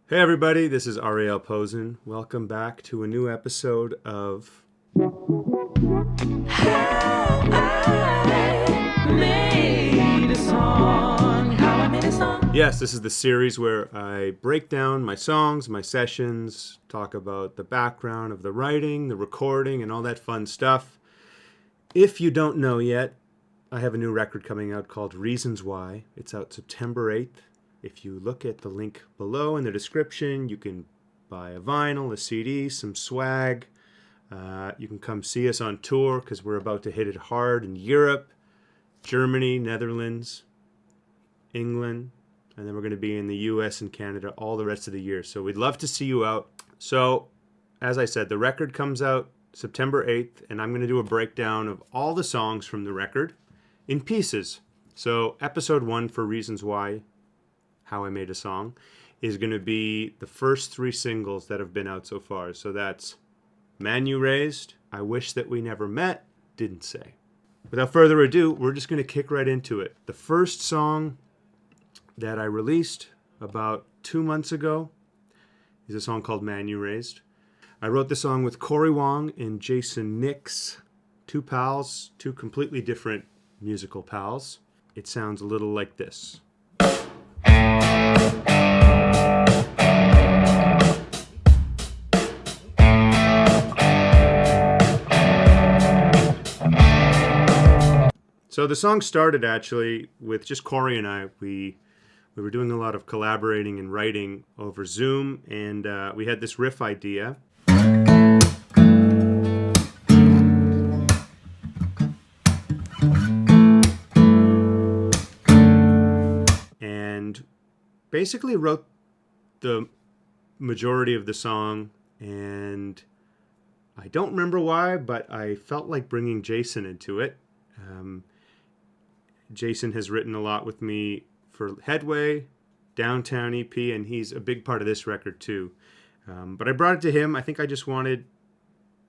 Hey everybody, this is Ariel Posen. Welcome back to a new episode of Yes, this is the series where I break down my songs, my sessions, talk about the background of the writing, the recording, and all that fun stuff. If you don't know yet, I have a new record coming out called Reasons Why. It's out September 8th. If you look at the link below in the description, you can buy a vinyl, a CD, some swag. You can come see us on tour because we're about to hit it hard in Europe, Germany, Netherlands, England, and then we're going to be in the US and Canada all the rest of the year. So we'd love to see you out. So, as I said, the record comes out September 8th, and I'm going to do a breakdown of all the songs from the record in pieces. So, episode 1 for Reasons Why, How I Made a Song, is going to be the first 3 singles that have been out so far. So that's Man You Raised, I Wish That We Never Met, Didn't Say. Without further ado, we're just going to kick right into it. The first song that I released about 2 months ago is a song called Man You Raised. I wrote the song with Corey Wong and Jason Nix, 2 pals, 2 completely different musical pals. It sounds a little like this. So the song started actually with just Corey and I. We were doing a lot of collaborating and writing over Zoom, and we had this riff idea. And basically wrote the majority of the song, and I don't remember why, but I felt like bringing Jason into it. Jason has written a lot with me for Headway, Downtown EP, and he's a big part of this record too. But I brought it to him. I think I just wanted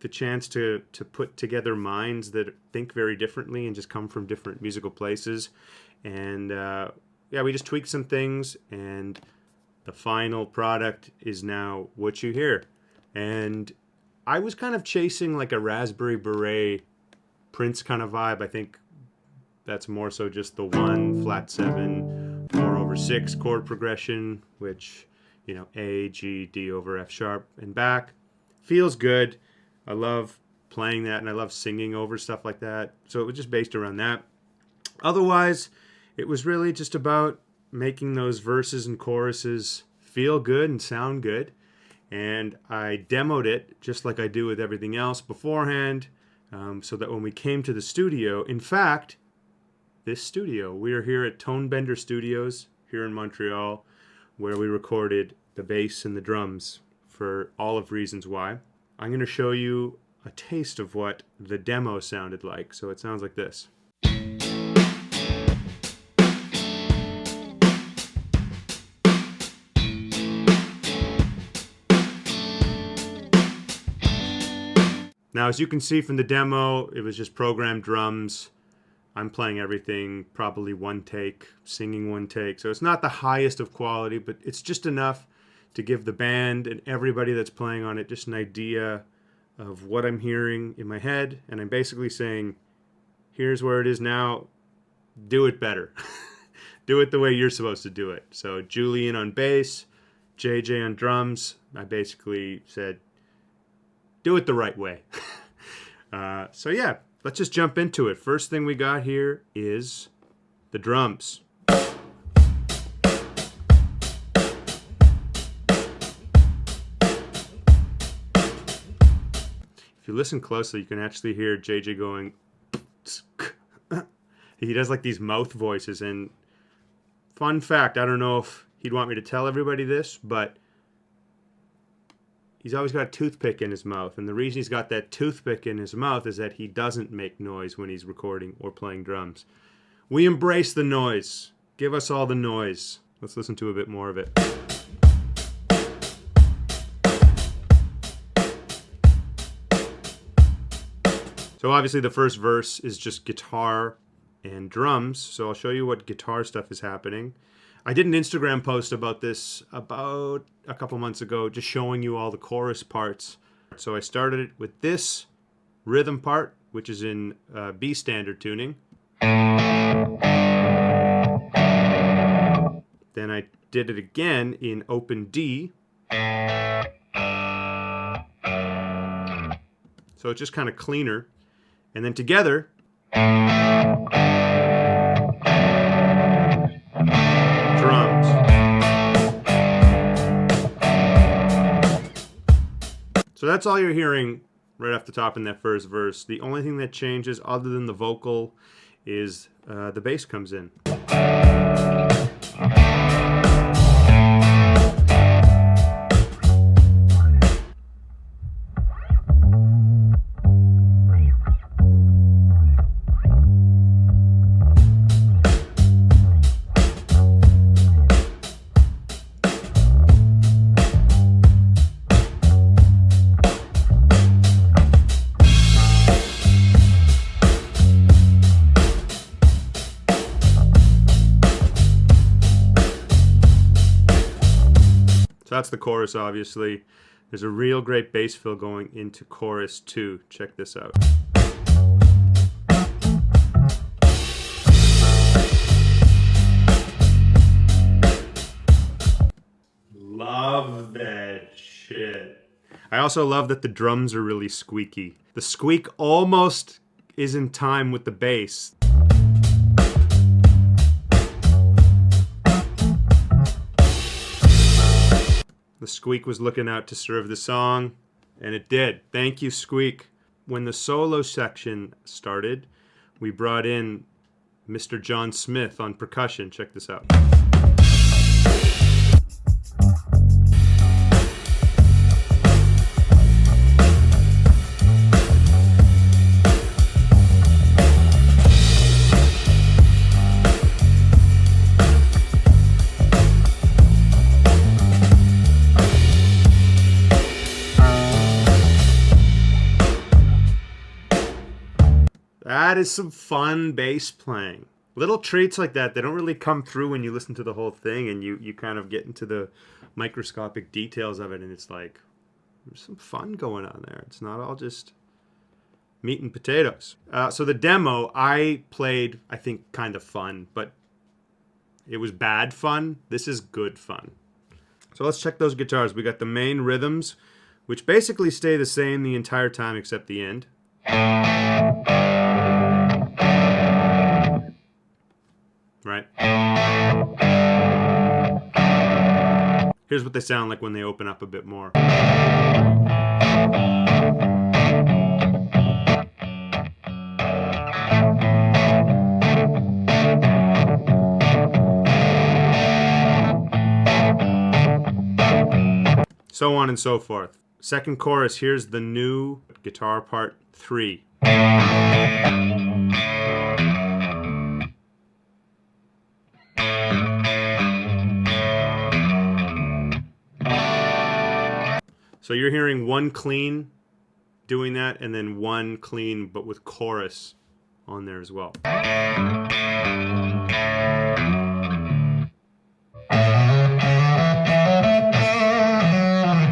the chance to put together minds that think very differently and just come from different musical places. And we just tweaked some things, and the final product is now what you hear. And I was kind of chasing like a Raspberry Beret Prince kind of vibe. I think that's more so just the 1 flat 7 4/6 chord progression, which, A, G, D over F sharp and back. Feels good. I love playing that, and I love singing over stuff like that. So it was just based around that. Otherwise, it was really just about making those verses and choruses feel good and sound good. And I demoed it just like I do with everything else beforehand, so that when we came to the studio, in fact, this studio, we are here at Tonebender Studios here in Montreal, where we recorded the bass and the drums for all of Reasons Why. I'm going to show you a taste of what the demo sounded like. So it sounds like this. Now, as you can see from the demo, it was just programmed drums. I'm playing everything, probably 1 take, singing 1 take. So it's not the highest of quality, but it's just enough to give the band and everybody that's playing on it just an idea of what I'm hearing in my head. And I'm basically saying, here's where it is now, do it better. Do it the way you're supposed to do it. So Julian on bass, JJ on drums. I basically said, do it the right way. Let's just jump into it. First thing we got here is the drums. If you listen closely, you can actually hear JJ going. He does like these mouth voices. And fun fact, I don't know if he'd want me to tell everybody this, but he's always got a toothpick in his mouth. And the reason he's got that toothpick in his mouth is that he doesn't make noise when he's recording or playing drums. We embrace the noise. Give us all the noise. Let's listen to a bit more of it. So obviously the first verse is just guitar and drums. So I'll show you what guitar stuff is happening. I did an Instagram post about this about a couple months ago, just showing you all the chorus parts. So I started it with this rhythm part, which is in B standard tuning. Then I did it again in open D. So it's just kind of cleaner. And then together, drums. So that's all you're hearing right off the top in that first verse. The only thing that changes other than the vocal is the bass comes in. So that's the chorus, obviously. There's a real great bass fill going into chorus 2. Check this out. Love that shit. I also love that the drums are really squeaky. The squeak almost is in time with the bass. The squeak was looking out to serve the song, and it did. Thank you, squeak. When the solo section started, we brought in Mr. John Smith on percussion. Check this out. That is some fun bass playing. Little treats like that, they don't really come through when you listen to the whole thing and you kind of get into the microscopic details of it, and it's like, there's some fun going on there. It's not all just meat and potatoes. So the demo, I played, I think, kind of fun, but it was bad fun. This is good fun. So let's check those guitars. We got the main rhythms, which basically stay the same the entire time except the end. Right? Here's what they sound like when they open up a bit more. So on and so forth. Second chorus, here's the new guitar part 3. So you're hearing one clean doing that, and then one clean but with chorus on there as well.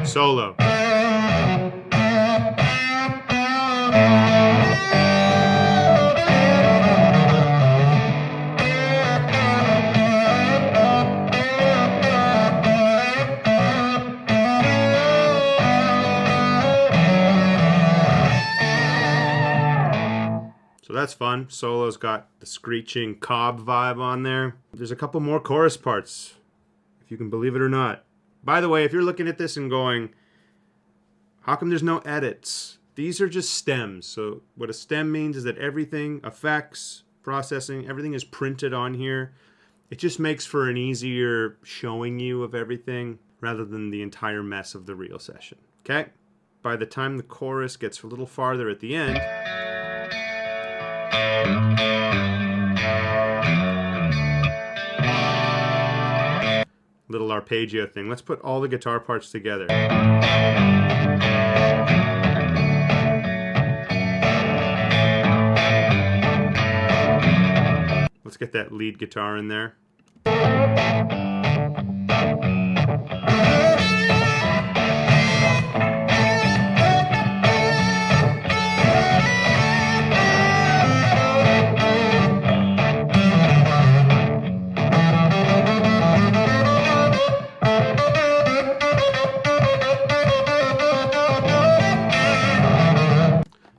Solo. So that's fun. Solo's got the screeching cob vibe on there. There's a couple more chorus parts, if you can believe it or not. By the way, if you're looking at this and going, how come there's no edits? These are just stems. So what a stem means is that everything, effects, processing, everything is printed on here. It just makes for an easier showing you of everything rather than the entire mess of the real session. Okay? By the time the chorus gets a little farther at the end, little arpeggio thing. Let's put all the guitar parts together. Let's get that lead guitar in there.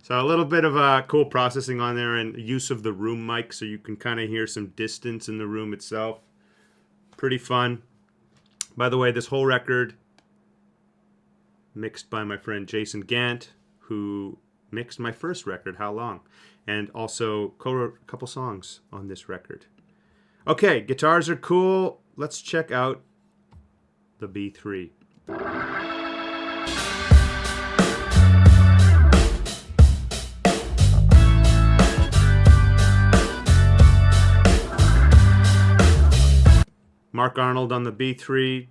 So a little bit of cool processing on there and use of the room mic so you can kind of hear some distance in the room itself. Pretty fun. By the way, this whole record mixed by my friend Jason Gant, who mixed my first record, How Long, and also co-wrote a couple songs on this record. Okay, guitars are cool. Let's check out the B3. Mark Arnold on the B3.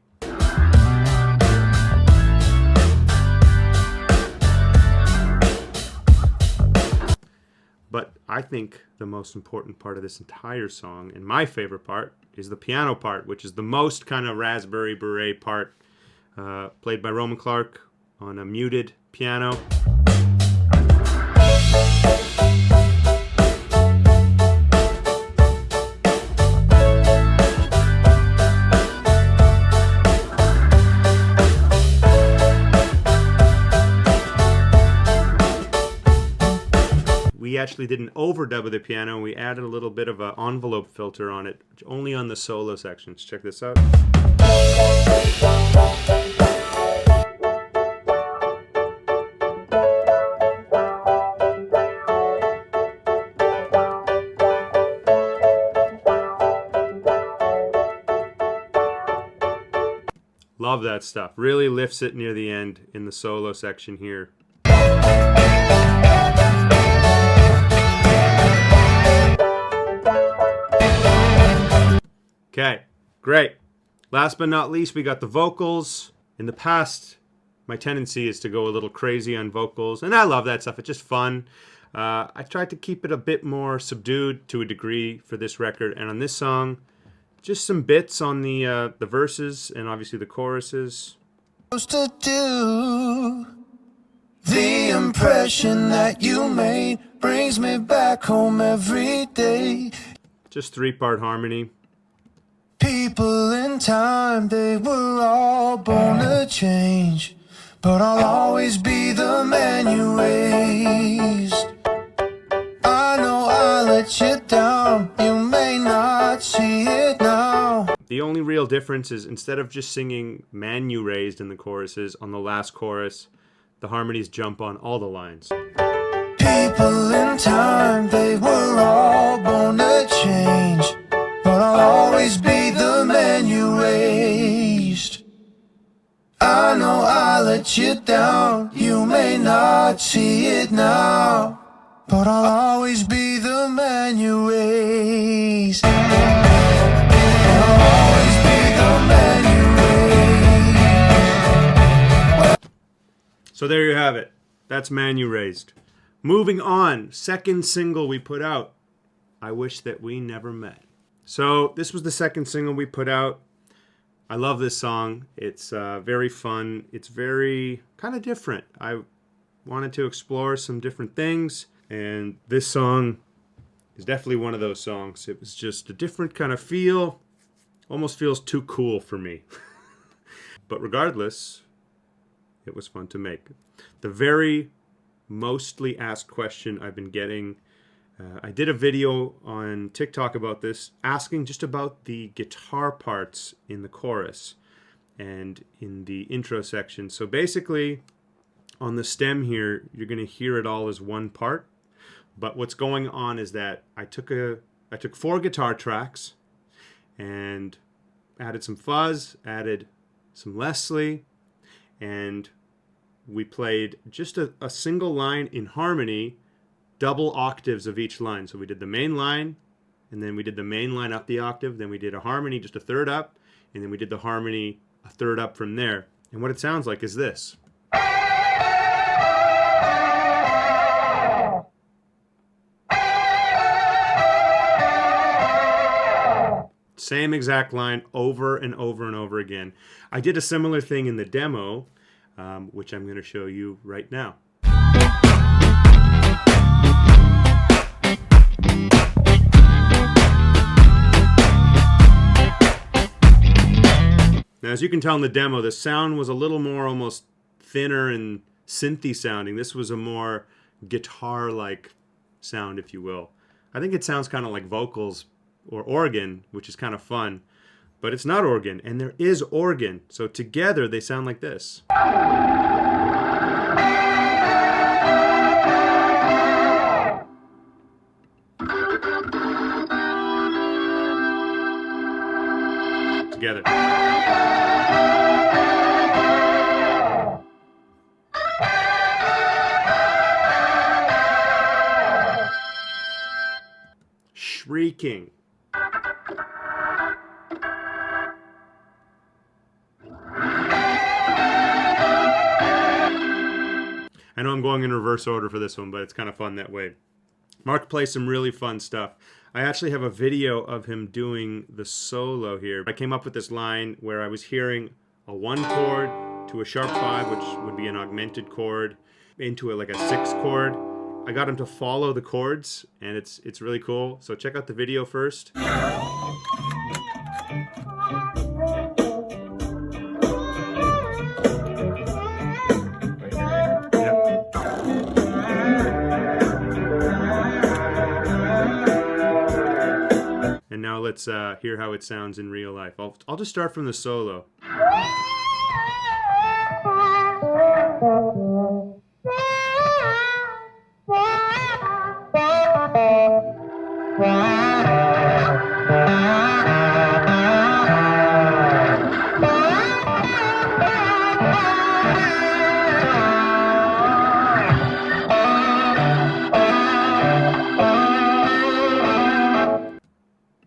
But I think the most important part of this entire song, and my favorite part, is the piano part, which is the most kind of Raspberry Beret part, played by Roman Clark on a muted piano. We actually didn't overdub of the piano. We added a little bit of an envelope filter on it, only on the solo sections. Check this out. Love that stuff. Really lifts it near the end in the solo section here. Okay, great. Last but not least, we got the vocals. In the past, my tendency is to go a little crazy on vocals, and I love that stuff. It's just fun. I tried to keep it a bit more subdued to a degree for this record, and on this song, just some bits on the verses and obviously the choruses. To do the impression that you made brings me back home every day. Just 3-part harmony. People in time, they were all born to change, but I'll always be the man you raised. I know I let you down, you may not see it now. The only real difference is instead of just singing "man you raised" in the choruses, on the last chorus, the harmonies jump on all the lines. People in time, they were all born to change, but I'll always be the man you raised. I know I let you down, you may not see it now, but I'll always be the man you raised. I'll always be the man you raised. So there you have it. That's "Man You Raised." Moving on, second single we put out, "I Wish That We Never Met." So this was the second single we put out. I love this song. It's very fun. It's very kind of different. I wanted to explore some different things, and this song is definitely one of those songs. It was just a different kind of feel. Almost feels too cool for me. But regardless, it was fun to make. The very mostly asked question I've been getting, I did a video on TikTok about this, asking just about the guitar parts in the chorus and in the intro section. So basically, on the stem here, you're going to hear it all as one part. But what's going on is that I took 4 guitar tracks and added some fuzz, added some Leslie, and we played just a single line in harmony, double octaves of each line. So we did the main line, and then we did the main line up the octave, then we did a harmony just a third up, and then we did the harmony a third up from there. And what it sounds like is this. Same exact line over and over and over again. I did a similar thing in the demo, which I'm going to show you right now. Now, as you can tell in the demo, the sound was a little more almost thinner and synthy sounding. This was a more guitar-like sound, if you will. I think it sounds kind of like vocals or organ, which is kind of fun, but it's not organ, and there is organ. So together they sound like this. Together. Shrieking. I know I'm going in reverse order for this one, but it's kind of fun that way. Mark plays some really fun stuff. I actually have a video of him doing the solo here. I came up with this line where I was hearing a 1 chord to a sharp 5, which would be an augmented chord, into like a 6 chord. I got him to follow the chords, and it's really cool. So check out the video first. And now let's hear how it sounds in real life. I'll just start from the solo.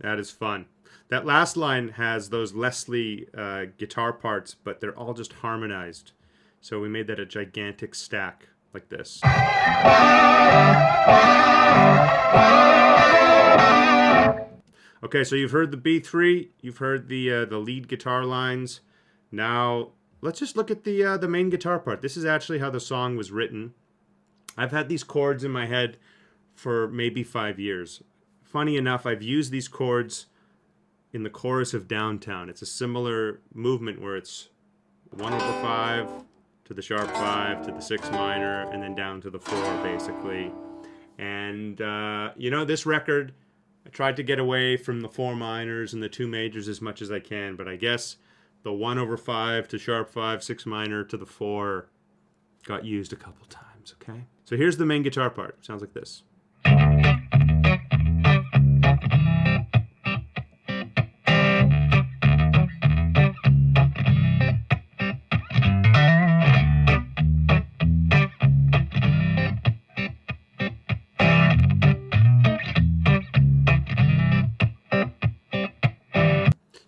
That is fun. That last line has those Leslie guitar parts, but they're all just harmonized. So we made that a gigantic stack like this. Okay, so you've heard the B3, you've heard the lead guitar lines. Now let's just look at the main guitar part. This is actually how the song was written. I've had these chords in my head for maybe 5 years. Funny enough, I've used these chords in the chorus of Downtown. It's a similar movement where it's 1/5 to the sharp 5 to the 6 minor and then down to the 4 basically. And you know, this record, I tried to get away from the 4 minors and the 2 majors as much as I can, but I guess the 1/5 to sharp 5, 6 minor to the 4 got used a couple times, okay? So here's the main guitar part. Sounds like this.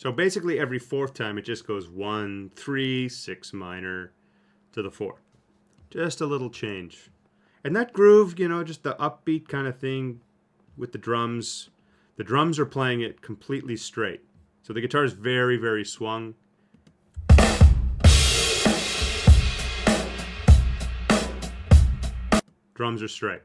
So basically every 4th time it just goes 1, 3, 6 minor to the 4. Just a little change. And that groove, you know, just the upbeat kind of thing with the drums. The drums are playing it completely straight. So the guitar is very, very swung. Drums are straight.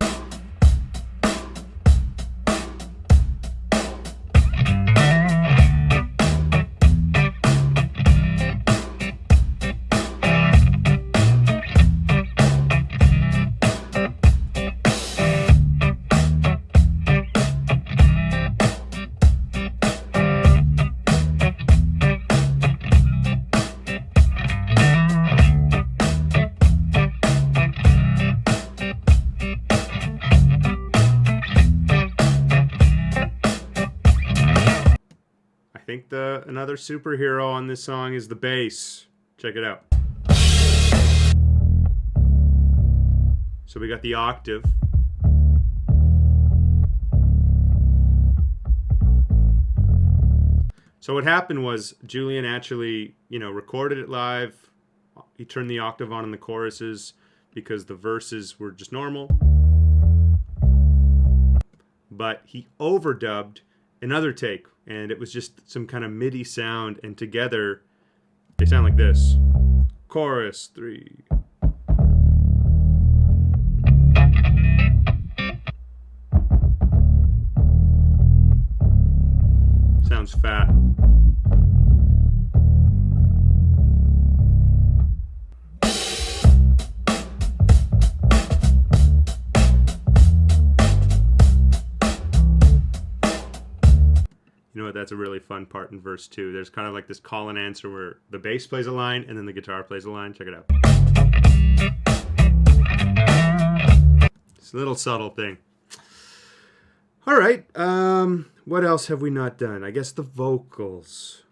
I think another superhero on this song is the bass. Check it out. So we got the octave. So what happened was Julian actually, you know, recorded it live. He turned the octave on in the choruses because the verses were just normal. But he overdubbed another take, and it was just some kind of MIDI sound, and together they sound like this. Chorus 3. Sounds fat. You know what? That's a really fun part in verse 2. There's kind of like this call and answer where the bass plays a line and then the guitar plays a line. Check it out. It's a little subtle thing. All right. What else have we not done? I guess the vocals.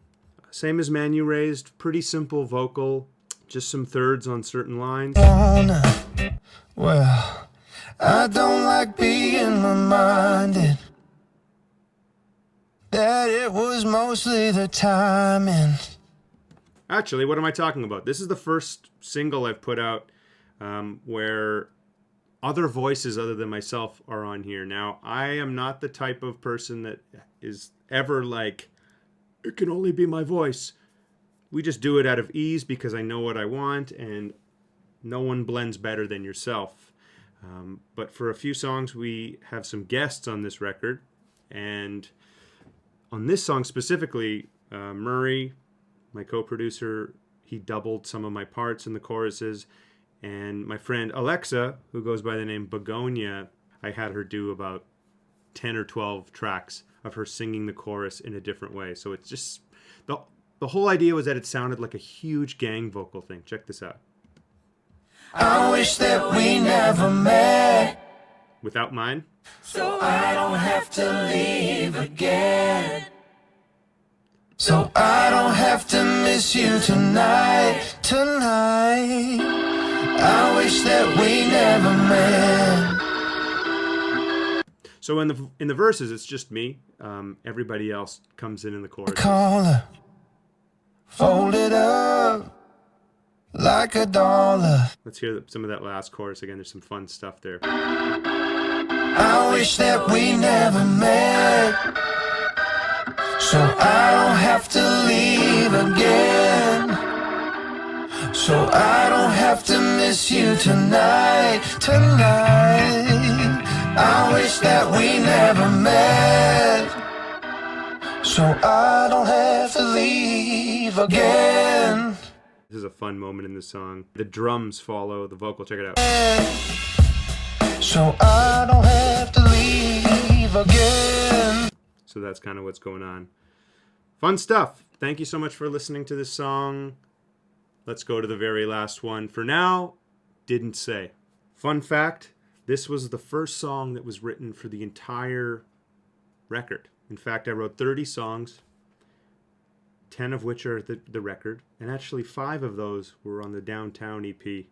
Same as Manu raised. Pretty simple vocal. Just some thirds on certain lines. Well, I don't like being reminded that it was mostly the timing. Actually, what am I talking about? This is the first single I've put out where other voices other than myself are on here. Now, I am not the type of person that is ever like, it can only be my voice. We just do it out of ease because I know what I want, and no one blends better than yourself. But for a few songs, we have some guests on this record, and on this song specifically, Murray, my co-producer, he doubled some of my parts in the choruses. And my friend Alexa, who goes by the name Begonia, I had her do about 10 or 12 tracks of her singing the chorus in a different way. So it's just, the whole idea was that it sounded like a huge gang vocal thing. Check this out. I wish that we never met, Without mine. so I don't have to leave again. So I don't have to miss you tonight. I wish that we never met. So in the verses, it's just me. Everybody else comes in the chorus. Collar, folded up like a dollar. Let's hear some of that last chorus again. There's some fun stuff there. I wish that we never met, so I don't have to leave again. So I don't have to miss you tonight. I wish that we never met, so I don't have to leave again. This is a fun moment in the song. The drums follow the vocal. Check it out. So I don't have to leave again. So that's kind of what's going on. Fun stuff. Thank you so much for listening to this song. Let's go to the very last one. For now, didn't say. Fun fact, this was the first song that was written for the entire record. In fact, I wrote 30 songs, 10 of which are the record, and actually 5 of those were on the Downtown EP,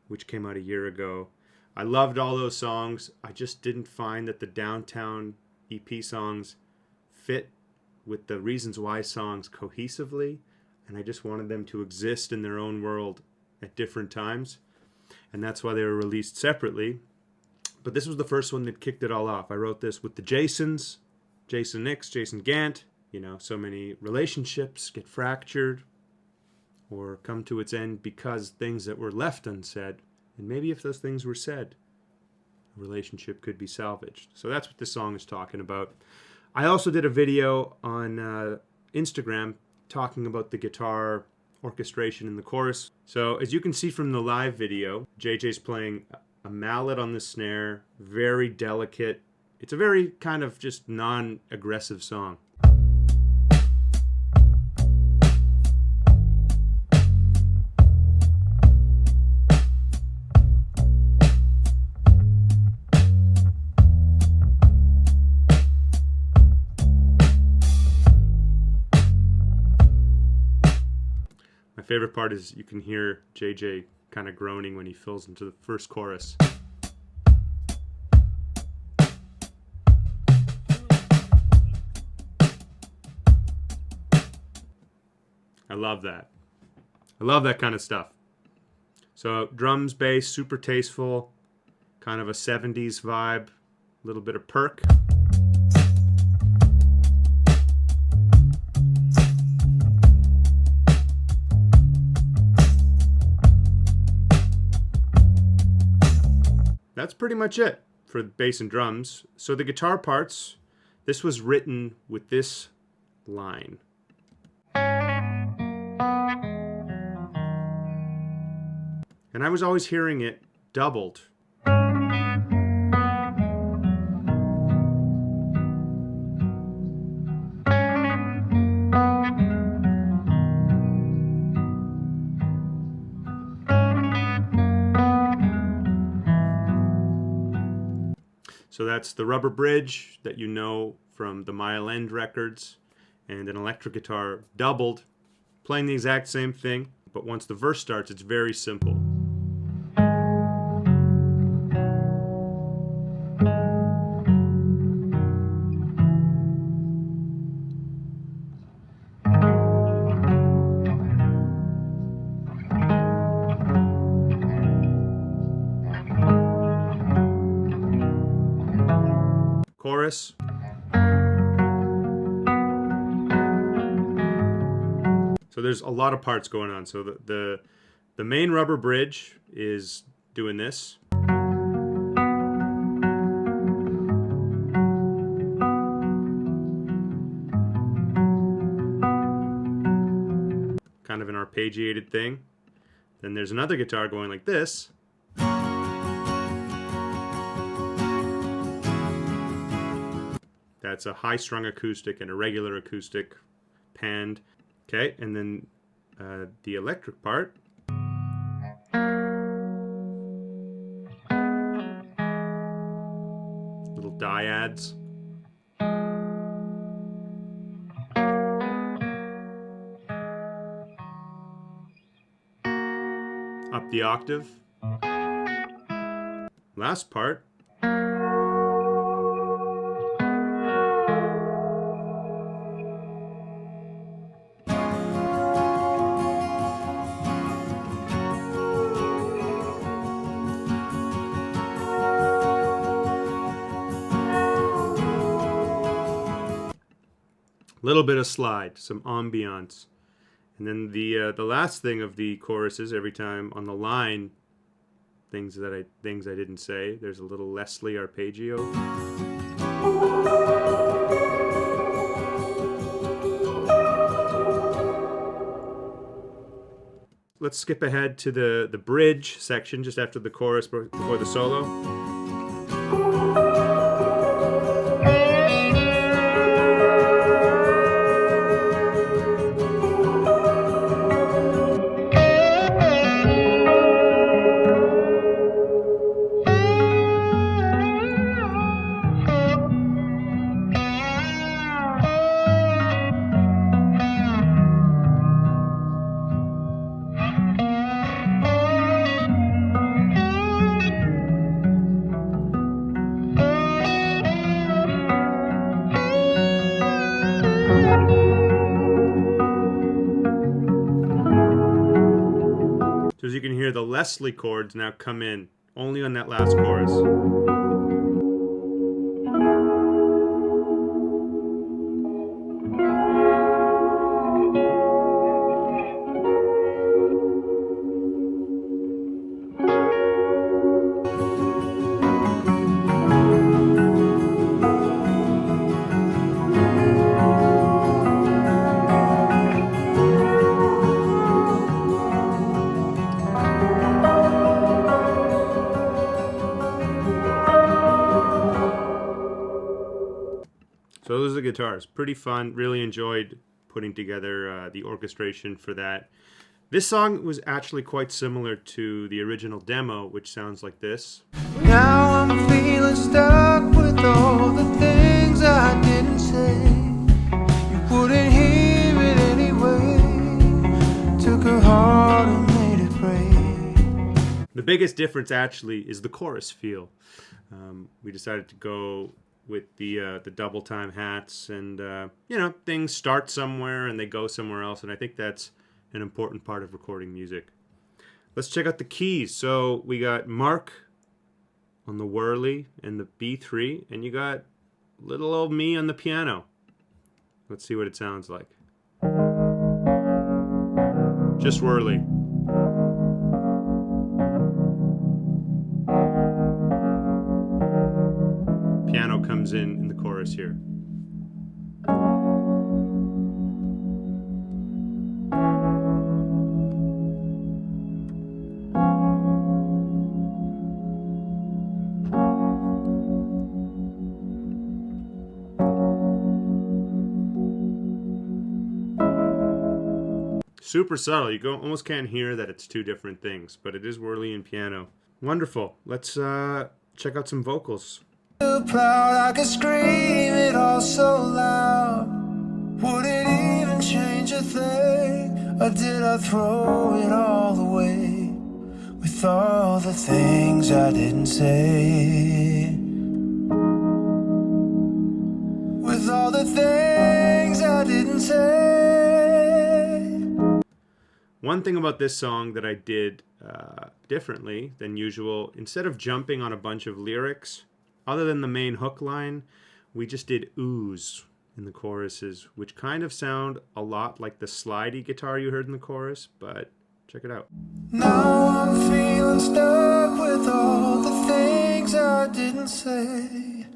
which came out a year ago. I loved all those songs. I just didn't find that the Downtown EP songs fit with the Reasons Why songs cohesively, and I just wanted them to exist in their own world at different times, and that's why they were released separately. But this was the first one that kicked it all off. I wrote this with the Jasons, Jason Nix, Jason Gant. You know, so many relationships get fractured or come to its end because things that were left unsaid. And maybe if those things were said, a relationship could be salvaged. So that's what this song is talking about. I also did a video on Instagram talking about the guitar orchestration in the chorus. So as you can see from the live video, JJ's playing a mallet on the snare, very delicate. It's a very kind of just non-aggressive song. My favorite part is you can hear JJ kind of groaning when he fills into the first chorus. I love that. I love that kind of stuff. So drums, bass, super tasteful, kind of a 70s vibe, a little bit of PERC. that's pretty much it for bass and drums. So the guitar parts, this was written with this line. And I was always hearing it doubled. So that's the rubber bridge that you know from the Mile End records, and an electric guitar doubled, playing the exact same thing, but once the verse starts, it's very simple. Chorus. So there's a lot of parts going on. So the main rubber bridge is doing this. Kind of an arpeggiated thing. Then there's another guitar going like this. That's a high-strung acoustic and a regular acoustic panned. Okay, and then the electric part. Little dyads. Up the octave. Last part. Little bit of slide, some ambiance. And then the last thing of the choruses, every time on the line, things I didn't say, there's a little Leslie arpeggio. Let's skip ahead to the bridge section just after the chorus before the solo. So as you can hear, the Leslie chords now come in only on that last chorus. So those are the guitars. Pretty fun. Really enjoyed putting together the orchestration for that. This song was actually quite similar to the original demo, which sounds like this. Now I'm feeling stuck with all the things I didn't say. You wouldn't hear it anyway. Took a heart and made it break. The biggest difference actually is the chorus feel. We decided to go with the double time hats, and things start somewhere and they go somewhere else, and I think that's an important part of recording music. Let's check out the keys. So we got Mark on the whirly and the B3, and you got little old me on the piano. Let's see what it sounds like. Just whirly. comes in the chorus here. Super subtle. You almost can't hear that it's two different things, but it is whirly piano. Wonderful. Let's check out some vocals. Too proud I could scream it all so loud. Would it even change a thing? Or did I throw it all away with all the things I didn't say? With all the things I didn't say. One thing about this song that I did differently than usual, instead of jumping on a bunch of lyrics, other than the main hook line, we just did oohs in the choruses, which kind of sound a lot like the slidey guitar you heard in the chorus, but check it out. Now I'm feeling stuck with all the things I didn't say.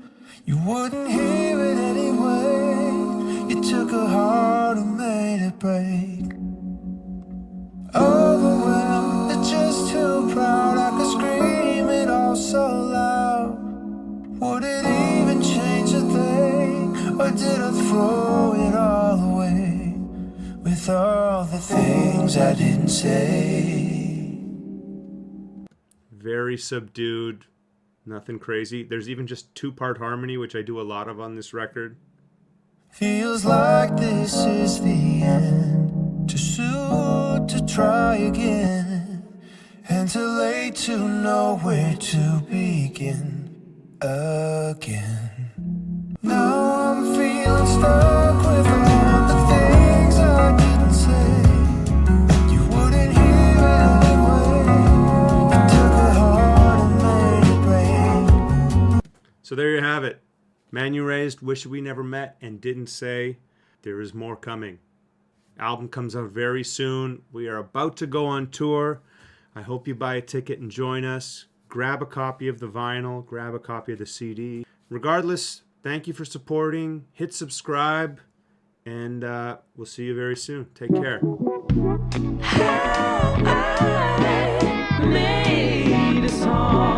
You wouldn't hear it anyway. You took a heart and made it break. Overwhelmed, it's just too proud. I could scream it all so loud. Would it even change a thing? Or did I throw it all away with all the things I didn't say? Very subdued, nothing crazy. There's even just two-part harmony, which I do a lot of on this record. Feels like this is the end. Too soon to try again, and too late to know where to begin again. Now I'm feeling stuck with all the things I didn't say. You wouldn't hear it anyway. You took a heart and made it break. So there you have it. Man You Raised, Wish We Never Met, and Didn't Say. There is more coming. Album comes out very soon. We are about to go on tour. I hope you buy a ticket and join us. Grab a copy of the vinyl. Grab a copy of the CD. Regardless, thank you for supporting. Hit subscribe. And we'll see you very soon. Take care. How I made a song.